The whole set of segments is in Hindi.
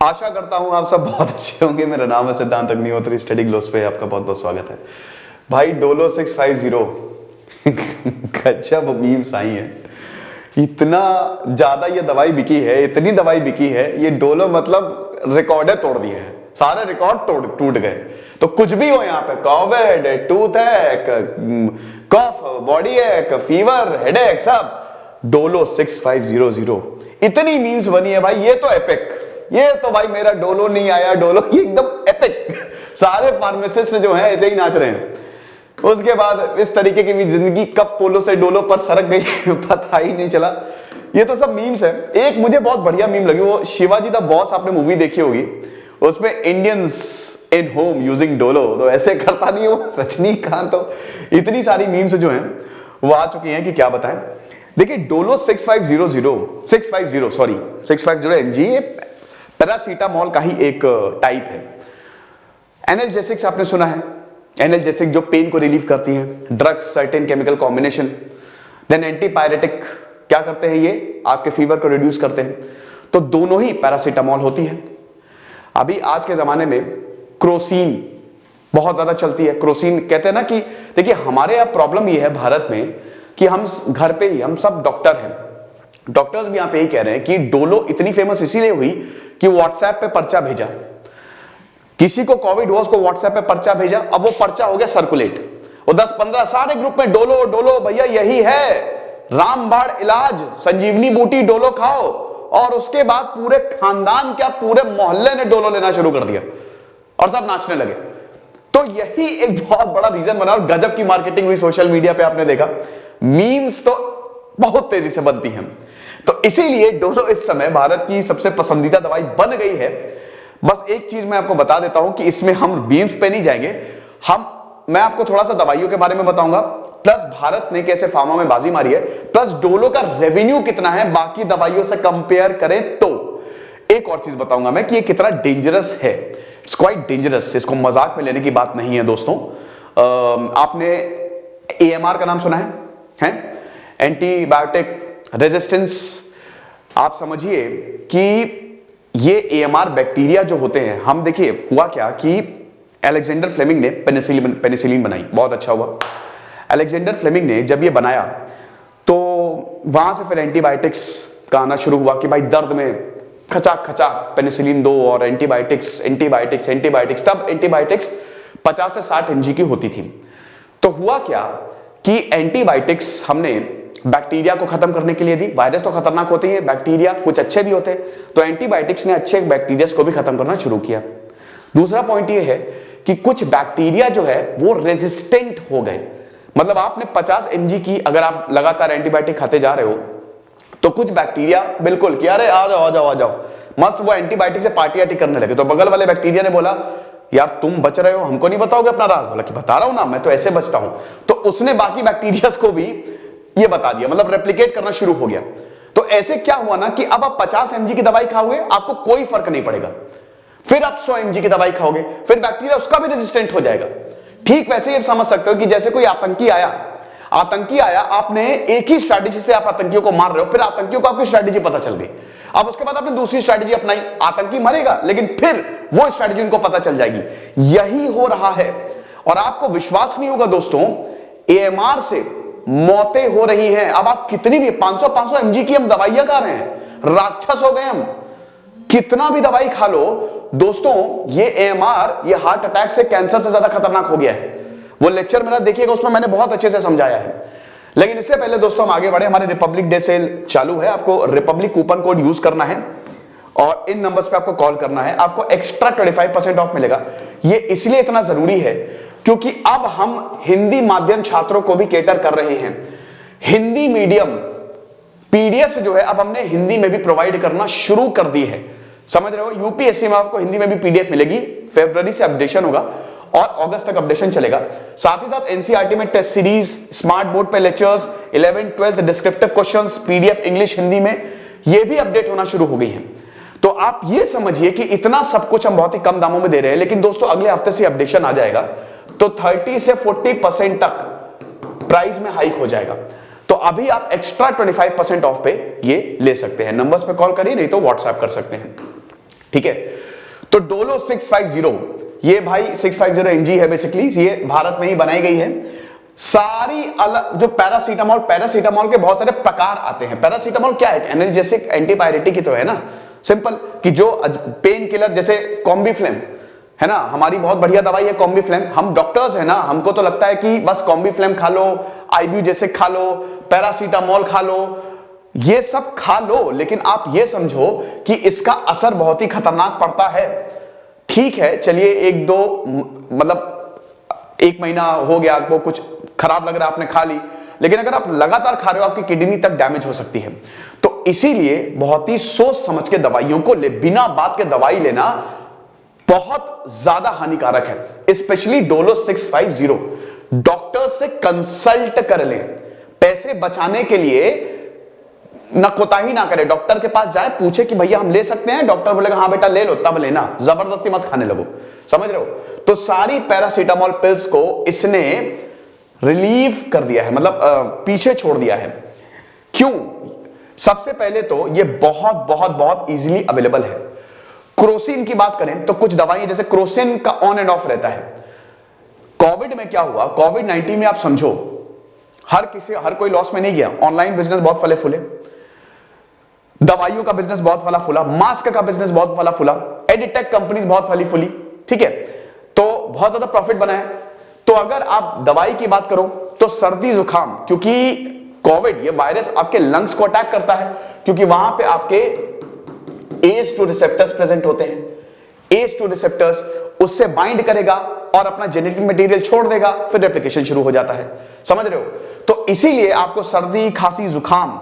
आशा करता हूं आप सब बहुत अच्छे होंगे। मेरा नाम है सिद्धांत अग्निहोत्री, स्टडी ग्लोस पे आपका बहुत बहुत स्वागत है। भाई डोलो 650 गजब मीम्स आई है। इतना ज्यादा ये दवाई बिकी है, इतनी दवाई बिकी है, ये डोलो मतलब रिकॉर्डे तोड़ दिए हैं, सारे रिकॉर्ड टूट गए। तो कुछ भी हो यहाँ पे, कोविड, टूथ हैक, कफ, बॉडी हैक, फीवर, हेडेक, सब डोलो 6500। इतनी मीम्स बनी है भाई, ये तो एपिक, ये तो भाई मेरा डोलो नहीं आया डोलो, ये एकदम एपिक। सारे फार्मासिस्ट जो हैं ऐसे ही नाच रहे हैं। उसके बाद इस तरीके की भी जिंदगी कब पोलो से डोलो पर सरक गई पता ही नहीं चला। ये तो सब मीम्स है। एक मुझे बहुत बढ़िया मीम लगी, वो शिवाजी द बॉस, आपने मूवी देखी होगी, उसमें Indians in home using Dolo, तो ऐसे करता नहीं वो रजनीकांत। तो इतनी सारी मीम्स जो हैं वो आ चुकी हैं कि क्या बताएं। देखिए डोलो 650 mg पैरासीटामोल का ही एक टाइप है। एनाल्जेसिक्स आपने सुना है, एनाल्जेसिक जो पेन को रिलीव करती हैं, drugs, certain chemical combination. Then antipyretic क्या करते हैं, ये आपके फीवर को रिड्यूस करते हैं। तो दोनों ही पैरासीटामोल होती है। अभी आज के जमाने में क्रोसिन बहुत ज्यादा चलती है। क्रोसिन कहते हैं ना कि देखिए हमारे यहाँ प्रॉब्लम ये है भारत में कि हम घर पे ही, हम सब डॉक्टर हैं, डॉक्टर्स भी यहां पे ही कह रहे हैं कि डोलो इतनी फेमस इसीलिए हुई कि व्हाट्सएप पे पर्चा भेजा, किसी को कोविड हुआ, उसको व्हाट्सएप पे पर्चा भेजा, अब वो पर्चा हो गया सर्कुलेट, वो 10-15 सारे ग्रुप में डोलो डोलो भैया यही है रामबाण इलाज, संजीवनी बूटी डोलो खाओ। और उसके बाद पूरे खानदान, क्या पूरे मोहल्ले ने डोलो लेना शुरू कर दिया और सब नाचने लगे। तो यही एक बहुत बड़ा रीजन बना और गजब की मार्केटिंग हुई सोशल मीडिया पे। आपने देखा मीम्स तो बहुत तेजी से बनती हैं। तो इसीलिए डोलो इस समय भारत की सबसे पसंदीदा दवाई बन गई है। बस एक चीज मैं आपको बता देता हूं कि इसमें हम मीम्स पे नहीं जाएंगे, मैं आपको थोड़ा सा दवाइयों के बारे में बताऊंगा, प्लस भारत ने कैसे फार्मा में बाजी मारी है, प्लस डोलो का रेवेन्यू कितना है बाकी दवाइयों से कंपेयर करें तो। एक और चीज बताऊंगा मैं कि ये कितना डेंजरस है। इट्स क्वाइट डेंजरस, इसको मजाक में लेने की बात नहीं है दोस्तों। आपने AMR का नाम सुना है? Antibiotic resistance. आप समझिए कि ये AMR बैक्टीरिया जो होते हैं, हम देखिए हुआ क्या कि अलेक्जेंडर फ्लेमिंग ने पेनिसिलिन बनाई, बहुत अच्छा हुआ। अलेक्जेंडर फ्लेमिंग ने जब ये बनाया तो वहां से फिर एंटीबायोटिक्स का आना शुरू हुआ कि भाई दर्द में खचाक खचाक पेनिसिलिन दो और एंटीबायोटिक्स एंटीबायोटिक्स एंटीबायोटिक्स। तब एंटीबायोटिक्स 50 से 60 mg की होती थी। तो हुआ क्या कि एंटीबायोटिक्स हमने बैक्टीरिया को खत्म करने के लिए दी। वायरस तो खतरनाक होते हैं, बैक्टीरिया कुछ अच्छे भी होते हैं, तो एंटीबायोटिक्स ने अच्छे बैक्टीरिया को भी खत्म करना शुरू किया। दूसरा पॉइंट ये है कि कुछ बैक्टीरिया जो है वो रेजिस्टेंट हो गए। मतलब आपने 50 mg की अगर आप लगातार एंटीबायोटिक खाते जा रहे हो तो कुछ बैक्टीरिया बिल्कुल कि अरे आ जाओ आ जाओ आ जाओ, मस्त वो एंटीबायोटिक से पार्टी करने लगे। तो बगल वाले बैक्टीरिया ने बोला यार तुम बच रहे हो, हमको नहीं बताओगे अपना राज? बोला कि बता रहा हूं ना, मैं तो ऐसे बचता हूं। तो उसने बाकी बैक्टीरिया को भी ये बता दिया, मतलब रेप्लिकेट करना शुरू हो गया। तो ऐसे क्या हुआ ना कि अब आप 50 mg की दवाई खाओगे आपको कोई फर्क नहीं पड़ेगा, फिर आप 100 mg की दवाई खाओगे, फिर बैक्टीरिया उसका भी रेजिस्टेंट हो जाएगा। ठीक वैसे ही आप समझ सकते हो कि जैसे कोई आतंकी आया, आपने एक ही स्ट्रैटेजी से आप आतंकियों को मार रहे हो, फिर आतंकियों को आपकी स्ट्रैटेजी पता चल गई, अब उसके बाद आपने दूसरी स्ट्रैटेजी अपनाई, आतंकी मरेगा लेकिन फिर वो स्ट्रैटेजी उनको पता चल जाएगी। यही हो रहा है और आपको विश्वास नहीं होगा दोस्तों, AMR से मौतें हो रही हैं। अब आप कितनी भी 500 mg की हम दवाइयां खा रहे हैं, राक्षस हो गए हम, कितना भी दवाई खा लो दोस्तों। ये AMR, ये हार्ट अटैक से, कैंसर से ज्यादा खतरनाक हो गया है। वो लेक्चर मेरा देखिएगा, उसमें मैंने बहुत अच्छे से समझाया है। लेकिन इससे पहले दोस्तों हम आगे बढ़े, हमारे रिपब्लिक डे सेल चालू है। आपको रिपब्लिक कूपन कोड यूज करना है और इन नंबर्स पे आपको कॉल करना है, आपको एक्स्ट्रा 25% ऑफ मिलेगा। ये इसलिए इतना जरूरी है क्योंकि अब हम हिंदी माध्यम छात्रों को भी केटर कर रहे हैं। हिंदी मीडियम PDF जो है अब हमने हिंदी में भी प्रोवाइड करना शुरू कर दी है, समझ रहे हो? UPSC में आपको हिंदी में भी PDF मिलेगी, फरवरी से अपडेशन होगा और अगस्त तक अपडेशन चलेगा। साथ ही साथ NCERT में टेस्ट सीरीज, स्मार्ट बोर्ड पे lectures, 11th 12th descriptive questions, PDF English Hindi में ये भी अपडेट होना शुरू हो गई है। तो आप ये समझिए कि इतना सब कुछ हम बहुत ही कम दामों में दे रहे हैं। लेकिन दोस्तों अगले हफ्ते से अपडेशन आ जाएगा तो 30 से 40% तक प्राइस में हाइक हो जाएगा। तो अभी आप एक्स्ट्रा 25% ऑफ पे ये ले सकते हैं। नंबर्स पे कॉल करिए, नहीं तो व्हाट्सएप कर सकते हैं। ठीक है। तो डोलो 650 ये भाई 650 एमजी है बेसिकली, ये भारत में ही बनाई गई है। सारी अलग जो पैरासीटामोल के बहुत सारे प्रकार आते हैं। पैरासीटामोल क्या है? एनाल्जेसिक एंटीपायरेटिक ही तो है ना, सिंपल, कि जो पेन किलर जैसे कॉम्बीफ्लेम है ना, हमारी बहुत बढ़िया दवाई है कॉम्बीफ्लेम। हम डॉक्टर्स है ना, हमको तो लगता है कि बस कॉम्बीफ्लेम खा लो, आइब्यूजेसिक खा लो, पैरासीटामोल खा लो, ये सब खा लो, लेकिन आप ये समझो कि इसका असर बहुत ही खतरनाक पड़ता है। ठीक है, चलिए एक दो मतलब 1 महीना हो गया, आपको कुछ खराब लग रहा है, आपने खा ली, लेकिन अगर आप लगातार खा रहे हो आपकी किडनी तक डैमेज हो सकती है। तो इसीलिए बहुत ही सोच समझ के दवाइयों को ले, बिना बात के दवाई लेना बहुत ज्यादा हानिकारक है। स्पेशली डोलो 650 डॉक्टर से कंसल्ट कर लें। पैसे बचाने के लिए ना कोताही ना करे, डॉक्टर के पास जाए, पूछे कि भैया हम ले सकते हैं, डॉक्टर बोलेगा हाँ बेटा ले लो, तब लेना, जबरदस्ती मत खाने लगो, समझ रहे हो। तो सारी पैरासीटामोल पिल्स को इसने रिलीव कर दिया है, मतलब पीछे छोड़ दिया है। क्यों? सबसे पहले तो ये बहुत बहुत बहुत इजीली अवेलेबल है। क्रोसिन की बात करें तो कुछ दवाइयां जैसे क्रोसिन का ऑन एंड ऑफ रहता है। कोविड में क्या हुआ, कोविड-19 में आप समझो हर कोई लॉस में नहीं गया, ऑनलाइन बिजनेस बहुत फले फूले, दवाइयों का बिजनेस बहुत फला फूला, मास्क का बिजनेस बहुत फला फूला, एडिटेक कंपनीज बहुत फली फूली, ठीक है, तो बहुत ज्यादा प्रॉफिट बना है। तो अगर आप दवाई की बात करो तो सर्दी जुकाम, क्योंकि कोविड ये वायरस आपके लंग्स को अटैक करता है, क्योंकि वहां पे आपके ACE2 रिसेप्टर्स प्रेजेंट होते हैं। ACE2 रिसेप्टर्स उससे बाइंड करेगा और अपना जेनेटिक मटेरियल छोड़ देगा, फिर रेप्लिकेशन शुरू हो जाता है, समझ रहे हो। तो इसीलिए आपको सर्दी खांसी जुकाम,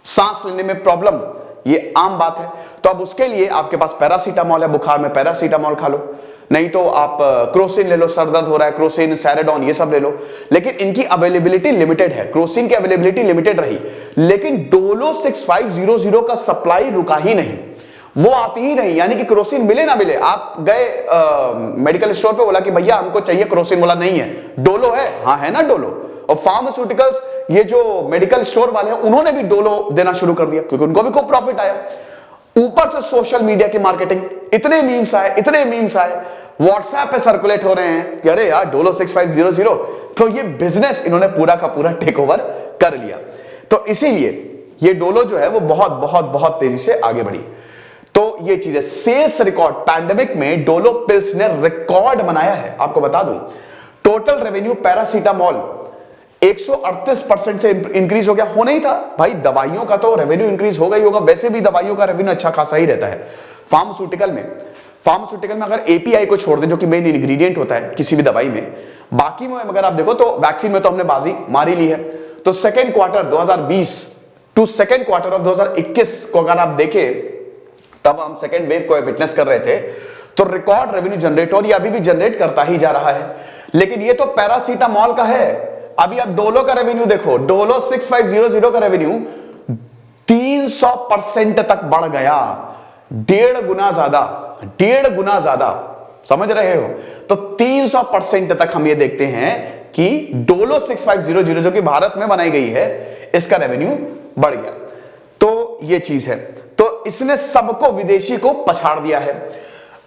सांस लेने में प्रॉब्लम, ये आम बात है। तो अब उसके लिए आपके पास पैरासीटामोल है, बुखार में पैरासीटामोल खा लो, नहीं तो आप क्रोसिन ले लो, सर दर्द हो रहा है क्रोसिन, सैराडोन, ये सब ले लो। लेकिन इनकी अवेलेबिलिटी लिमिटेड है, क्रोसिन की अवेलेबिलिटी लिमिटेड रही, लेकिन डोलो 6500 का सप्लाई रुका ही नहीं, वो आती ही रही। यानी कि क्रोसिन मिले ना मिले, आप गए मेडिकल स्टोर पे, बोला कि भैया हमको चाहिए क्रोसिन, बोला नहीं है, डोलो है, हाँ है ना डोलो। और फार्मास्यूटिकल्स, ये जो मेडिकल स्टोर वाले हैं, उन्होंने भी डोलो देना शुरू कर दिया, क्योंकि उनको भी खूब प्रॉफिट आया। ऊपर से सोशल मीडिया की मार्केटिंग, इतने मीम्स आए, व्हाट्सएप पे सर्कुलेट हो रहे हैं कि अरे यार डोलो 6500, तो ये बिजनेस इन्होंने पूरा का पूरा टेक ओवर कर लिया। तो इसीलिए ये डोलो जो है वो बहुत बहुत बहुत तेजी से आगे बढ़ी। तो ये चीज है, सेल्स रिकॉर्ड पैंडेमिक में डोलो पिल्स ने रिकॉर्ड बनाया है। आपको बता दूं, टोटल रेवेन्यू पैरासीटामोल 138% से इंक्रीज हो गया। होना ही था भाई, दवाइयों का तो रेवेन्यू इंक्रीज होगा ही होगा, वैसे भी दवाइयों का रेवेन्यू अच्छा खासा ही रहता है। फार्मास्यूटिकल में अगर एपीआई को छोड़ दें, जो कि मेन इंग्रेडिएंट होता है किसी भी दवाई में, बाकी में अगर आप देखो तो वैक्सीन में तो हमने बाजी मारी ली है। तो second quarter 2020 to second quarter of 2021 को अगर आप देखें, तब हम सेकेंड वेव को विटनेस कर रहे थे, तो रिकॉर्ड रेवेन्यू जनरेट, और ये अभी भी जनरेट करता ही जा रहा है। लेकिन ये तो पैरासीटामोल का है। अभी आप डोलो का रेवेन्यू देखो, डोलो 6500 का रेवेन्यू 300% तक बढ़ गया, 1.5 गुना ज्यादा, समझ रहे हो। तो 300% तक हम ये देखते हैं कि डोलो 6500 जो कि भारत में बनाई गई है, इसका रेवेन्यू बढ़ गया। तो ये चीज है, तो इसने सबको, विदेशी को पछाड़ दिया है।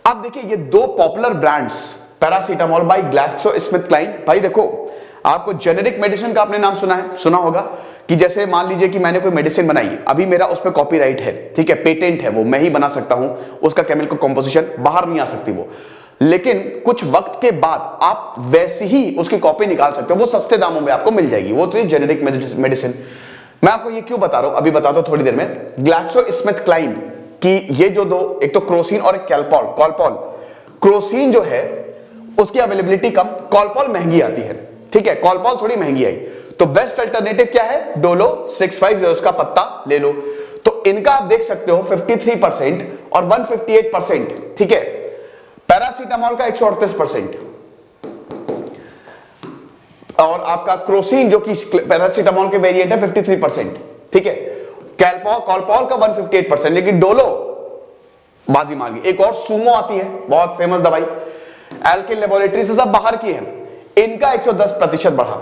अब देखिए ये दो popular brands, paracetamol by GlaxoSmithKline. भाई देखो, आपको जेनेरिक मेडिसिन का आपने नाम सुना होगा, कि जैसे मान लीजिए कि मैंने कोई मेडिसिन बनाई, अभी मेरा उस पर कॉपीराइट है, ठीक है, पेटेंट है, वो मैं ही बना सकता हूं, उसका केमिकल कॉम्पोजिशन बाहर नहीं आ सकती वो, लेकिन कुछ वक्त के बाद आप वैसी ही उसकी कॉपी निकाल सकते हो, वो सस्ते दामों में आपको मिल जाएगी, वो तो जेनेरिक मेडिसिन। मैं आपको ये क्यों बता रहा हूं, अभी बता दो थोड़ी देर में। ग्लैक्सोस्मिथक्लाइन की ये जो दो, एक तो क्रोसिन और एक कॉलपॉल। क्रोसिन जो है उसकी अवेलेबिलिटी कम, कॉलपॉल महंगी आती है, ठीक है, कॉलपॉल थोड़ी महंगी आई, तो बेस्ट अल्टरनेटिव क्या है, डोलो 650 का पत्ता ले लो। तो इनका आप देख सकते हो 53% और 158%, ठीक है। पैरासीटामोल का 138% और आपका क्रोसिन जो कि पैरासीटामोल के वेरिएंट है 53%, ठीक है। कॉलपॉल का 158%, लेकिन डोलो बाजी मार गई। एक और सुमो आती है, बहुत फेमस दवाई, एल्केन लेबोरेटरी से सब बाहर की है, इनका 110% बढ़ा।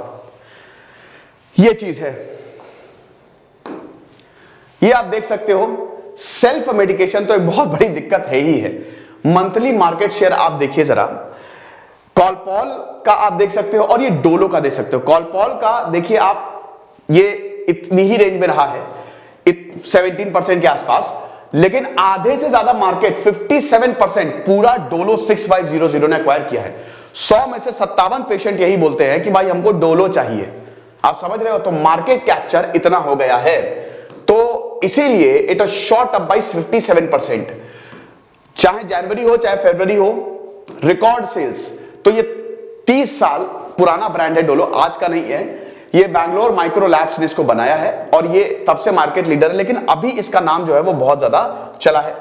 ये चीज है, ये आप देख सकते हो सेल्फ मेडिकेशन तो एक बहुत बड़ी दिक्कत है ही है। मंथली मार्केट शेयर आप देखिए जरा, कॉलपॉल का आप देख सकते हो और ये डोलो का देख सकते हो। कॉलपॉल का देखिए आप, ये इतनी ही रेंज में रहा है 17% के आसपास, लेकिन आधे से ज्यादा मार्केट 57% पूरा डोलो 6500 ने एक्वायर किया है। 100 में से 57 पेशेंट यही बोलते हैं कि भाई हमको डोलो चाहिए। आप समझ रहे हो, तो मार्केट कैप्चर इतना हो गया है, तो इसीलिए इट शॉट अप बाई 57%। चाहे जनवरी हो चाहे फरवरी हो, रिकॉर्ड सेल्स। तो ये 30 साल पुराना ब्रांड है डोलो, आज का नहीं है। ये बैंगलोर माइक्रो लैब्स ने इसको बनाया है और ये तब से मार्केट लीडर है, लेकिन अभी इसका नाम जो है वो बहुत ज्यादा चला है।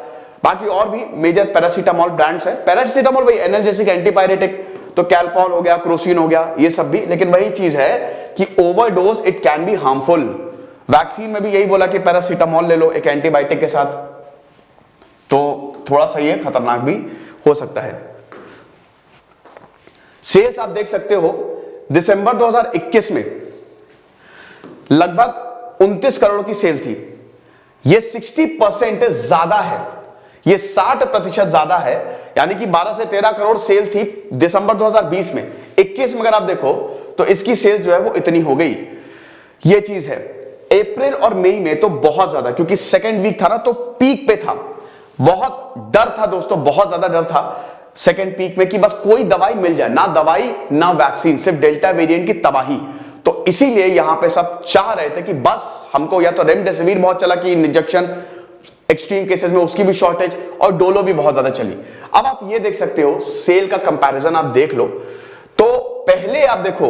बाकी और भी मेजर पैरासीटामोल ब्रांड्स है। पैरासीटामोल वही एनाल्जेसिक एंटीपायरेटिक, तो कैलपॉल हो गया, क्रोसिन हो गया, ये सब भी। लेकिन वही चीज है कि overdose it can be harmful. Vaccine में भी यही बोला कि पैरासीटामोल ले लो एक एंटीबायोटिक के साथ, तो थोड़ा सा ये खतरनाक भी हो सकता है। सेल्स आप देख सकते हो दिसंबर 2021 में लगभग 29 करोड़ की सेल थी। ये 60% ज्यादा है, ये 60% ज्यादा है, यानी कि 12 से 13 करोड़ सेल थी दिसंबर 2020 में। 21 में अगर आप देखो तो इसकी सेल जो है वो इतनी हो गई। ये चीज है। अप्रैल और मई में तो बहुत ज्यादा, क्योंकि सेकेंड वीक था ना, तो पीक पे था। बहुत डर था दोस्तों, बहुत ज्यादा डर था सेकेंड पीक में कि बस कोई दवाई मिल जाए, ना दवाई ना वैक्सीन, सिर्फ डेल्टा वेरिएंट की तबाही। तो इसीलिए यहां पे सब चाह रहे थे कि बस हमको, या तो रेमडेसिविर बहुत चला कि इंजेक्शन एक्सट्रीम केसेस में उसकी भी शॉर्टेज, और डोलो भी बहुत ज्यादा चली। अब आप ये देख सकते हो, सेल का कंपैरिजन आप देख लो। तो पहले आप देखो,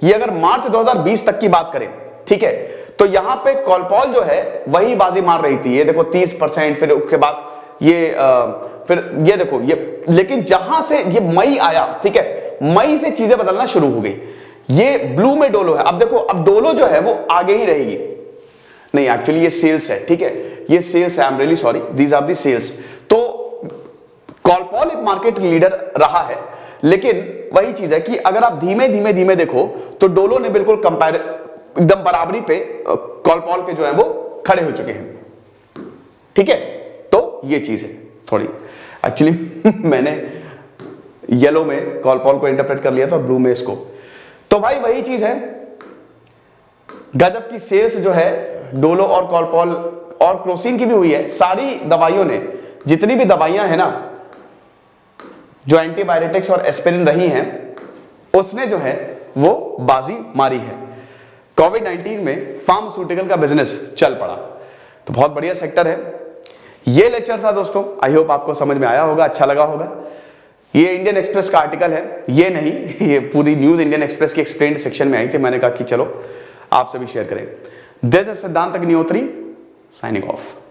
ये अगर मार्च 2020 तक की बात करें, ठीक है, तो यहां पे कॉलपॉल जो है वही बाजी मार रही थी। ये देखो 30%, फिर उसके बाद ये फिर ये देखो ये, लेकिन जहां से ये मई आया, ठीक है, मई से चीजें बदलना शुरू हो गई। ये ब्लू में डोलो है। अब देखो, अब डोलो जो है वो आगे ही रहेगी। नहीं, एक्चुअली ये सेल्स है, ठीक है, ये सेल्स है। I am really sorry, these are the sales. तो कॉलपॉल एक मार्केट लीडर रहा है, लेकिन वही चीज है कि अगर आप धीमे धीमे धीमे देखो तो डोलो ने बिल्कुल कंपेयर, एकदम बराबरी पे कॉलपॉल के जो है वो खड़े हो चुके हैं, ठीक है। तो ये चीज है थोड़ी, एक्चुअली मैंने येलो में कॉलपॉल को इंटरप्रेट कर लिया था और ब्लू में इसको। तो भाई वही चीज है, गजब की सेल्स जो है डोलो और कॉलपॉल और क्रोसिन की भी हुई है। सारी दवाइयों ने, जितनी भी दवाइयां हैं ना जो एंटीबायोटिक्स और एस्पिरिन रही हैं, उसने जो है वो बाजी मारी है। कोविड-19 में फार्मास्यूटिकल का बिजनेस चल पड़ा, तो बहुत बढ़िया सेक्टर है। ये लेक्चर था दोस्तों, आई होप आपको समझ में आया होगा, अच्छा लगा होगा। ये इंडियन एक्सप्रेस का आर्टिकल है, ये नहीं, ये पूरी न्यूज इंडियन एक्सप्रेस के एक्सप्लेन्ड सेक्शन में आई थी। मैंने कहा कि चलो आपसे भी शेयर करें। दिस इज सिद्धांत अग्निहोत्री साइनिंग ऑफ।